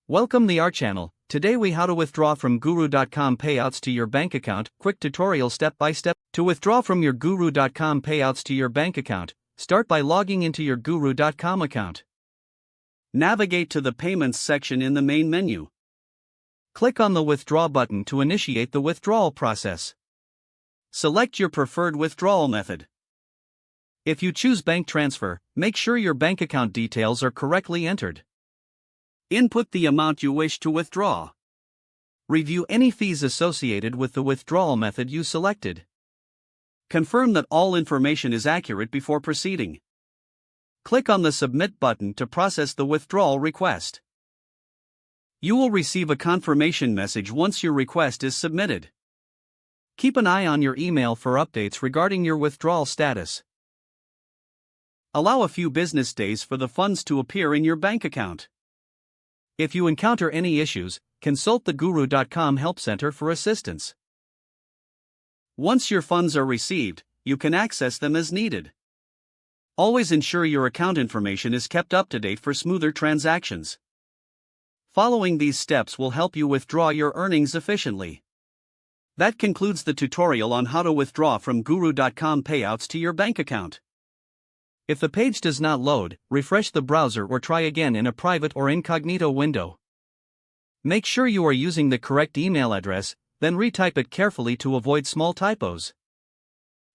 Welcome to our channel. Today we how to withdraw from Guru.com payouts to your bank account. Quick tutorial step by step. To withdraw from your Guru.com payouts to your bank account, start by logging into your Guru.com account. Navigate to the Payments section in the main menu. Click on the Withdraw button to initiate the withdrawal process. Select your preferred withdrawal method. If you choose bank transfer, make sure your bank account details are correctly entered. Input the amount you wish to withdraw. Review any fees associated with the withdrawal method you selected. Confirm that all information is accurate before proceeding. Click on the Submit button to process the withdrawal request. You will receive a confirmation message once your request is submitted. Keep an eye on your email for updates regarding your withdrawal status. Allow a few business days for the funds to appear in your bank account. If you encounter any issues, consult the Guru.com Help Center for assistance. Once your funds are received, you can access them as needed. Always ensure your account information is kept up to date for smoother transactions. Following these steps will help you withdraw your earnings efficiently. That concludes the tutorial on how to withdraw from Guru.com payouts to your bank account. If the page does not load, refresh the browser or try again in a private or incognito window. Make sure you are using the correct email address, then retype it carefully to avoid small typos.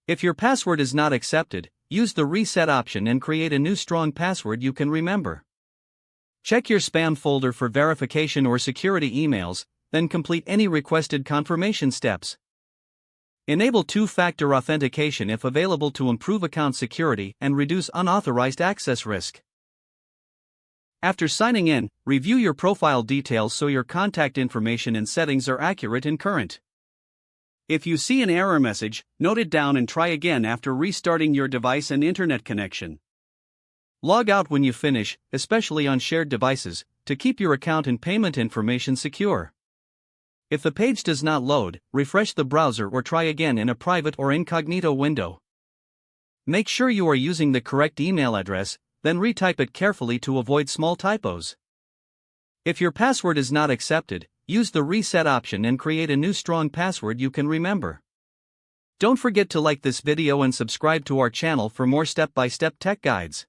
If your password is not accepted, use the reset option and create a new strong password you can remember. Check your spam folder for verification or security emails, then complete any requested confirmation steps. Enable two-factor authentication if available to improve account security and reduce unauthorized access risk. After signing in, review your profile details so your contact information and settings are accurate and current. If you see an error message, note it down and try again after restarting your device and internet connection. Log out when you finish, especially on shared devices, to keep your account and payment information secure. If the page does not load, refresh the browser or try again in a private or incognito window. Make sure you are using the correct email address, then retype it carefully to avoid small typos. If your password is not accepted, use the reset option and create a new strong password you can remember. Don't forget to like this video and subscribe to our channel for more step-by-step tech guides.